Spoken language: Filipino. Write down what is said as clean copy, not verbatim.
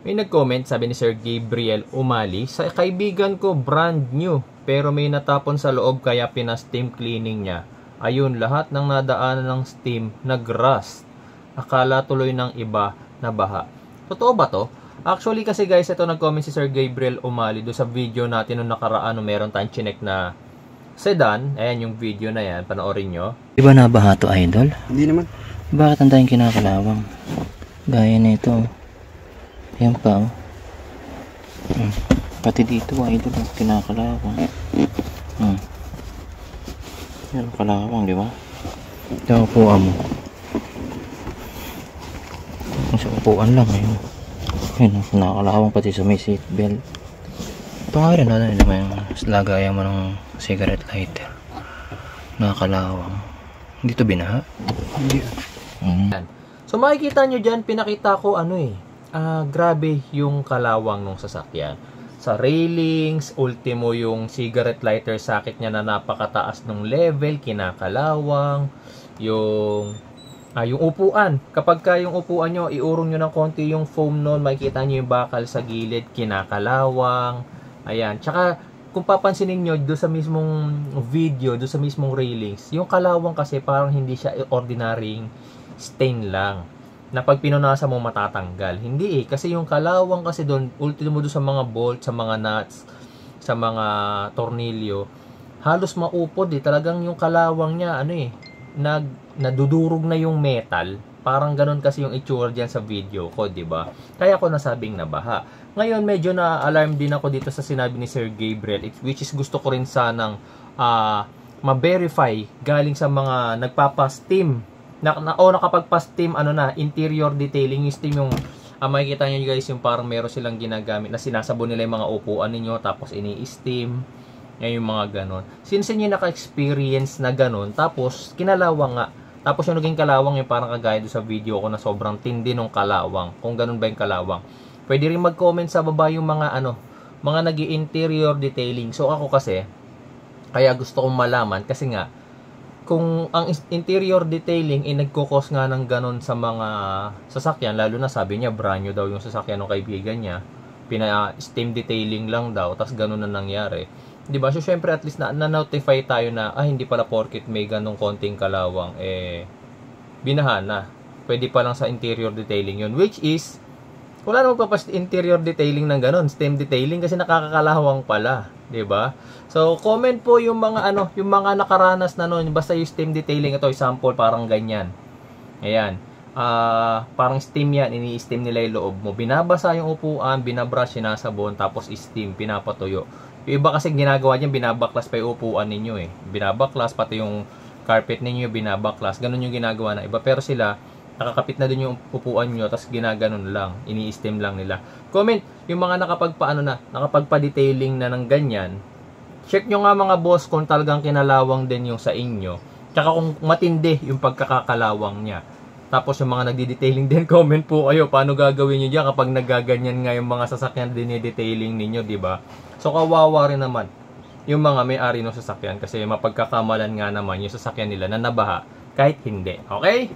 May nag-comment, sabi ni Sir Gabriel Umali, sa kaibigan ko brand new pero may natapon sa loob kaya pina-steam cleaning niya. Ayun, lahat ng nadaanan ng steam nag-rust. Akala tuloy ng iba na baha. Totoo ba to? Actually kasi guys, ito nag-comment si Sir Gabriel Umali do sa video natin nung nakaraan nung meron tayong chinek na sedan. Ayan yung video na yan, panoorin nyo. Di ba nabaha to, idol? Hindi naman. Bakit ang tayong kinakalawang? Gaya nito. Yan pa, oh. Pati dito, idol, kinakalawang. Yan, kalawang, di ba? Ito ang upuan mo. Sa upuan lang, ayun. Ayun, kinakalawang pati sa may seatbelt. Ito nga rin, ano naman yung lagayan mo ng cigarette lighter. Nakakalawang. Hindi to binaha? Hindi. So makikita nyo dyan, pinakita ko grabe yung kalawang ng sasakyan. Sa railings, ultimo yung cigarette lighter socket niya na napakataas ng level, kinakalawang. Yung upuan, kapag ka yung upuan nyo, iurong nyo ng konti yung foam nun, makikita nyo yung bakal sa gilid, kinakalawang. Ayan, tsaka kung papansinin nyo doon sa mismong video, doon sa mismong railings, yung kalawang kasi parang hindi siya ordinaryong stain lang na pag pinunasan mo matatanggal. Hindi kasi yung kalawang kasi doon, ultimo doon sa mga bolt, sa mga nuts, sa mga tornilyo, halos maupod talagang yung kalawang niya, nadudurog na yung metal. Parang ganun kasi yung itsura diyan sa video ko, di ba? Kaya ako nasabing nabaha. Ngayon, medyo na-alarm din ako dito sa sinabi ni Sir Gabriel, which is gusto ko rin sanang ma-verify galing sa mga nagpapa-steam nakapagpa-steam interior detailing. Yung steam yung makikita nyo guys, yung parang meron silang ginagamit na sinasabon nila yung mga upuan ninyo tapos ini-steam. Yan yung mga ganon. Since nyo naka-experience na ganon, tapos kinalawang nga, tapos yung naging kalawang yung parang kagaya doon sa video ko na sobrang tindi ng kalawang, kung ganon ba yung kalawang, pwede rin mag-comment sa baba yung mga mga nag-interior detailing. So ako kasi, kaya gusto kong malaman kasi nga kung ang interior detailing nagkukos nga ng ganon sa mga sasakyan, lalo na sabi niya brand new daw yung sasakyan ng kaibigan niya, pina-steam detailing lang daw, tas ganon na nangyari, di ba? So syempre at least na-notify tayo na hindi pala porket may ganong konting kalawang binahan na, pwede pa lang sa interior detailing yun, which is wala namang interior detailing ng ganon, steam detailing kasi nakakakalawang pala, di ba? So comment po yung mga yung mga nakaranas na noon, basta yung steam detailing, ito example parang ganyan. Ayan. Parang steam yan, ini-steam nila yung loob mo. Binabasa yung upuan, binabrush, sinasabon, tapos steam, pinapatuyo. Yung iba kasi ginagawa diyan, binabaklas pa yung upuan ninyo Binabaklas pati yung carpet ninyo, binabaklas. Ganun yung ginagawa na iba, pero sila nakakapit na din yung upuan nyo, tapos ginaganon lang, ini-steam lang nila. Comment yung mga nakapagpa-detailing na ng ganyan. Check nyo nga mga boss kung talagang kinalawang din yung sa inyo, tsaka kung matindi yung pagkakakalawang niya. Tapos yung mga nagdi-detailing din, comment po kayo paano gagawin nyo dyan kapag nagaganyan nga yung mga sasakyan din detailing ninyo, di ba? So kawawa rin naman yung mga may-ari ng sasakyan kasi mapagkakamalan nga naman yung sasakyan nila na nabaha kahit hindi. Okay?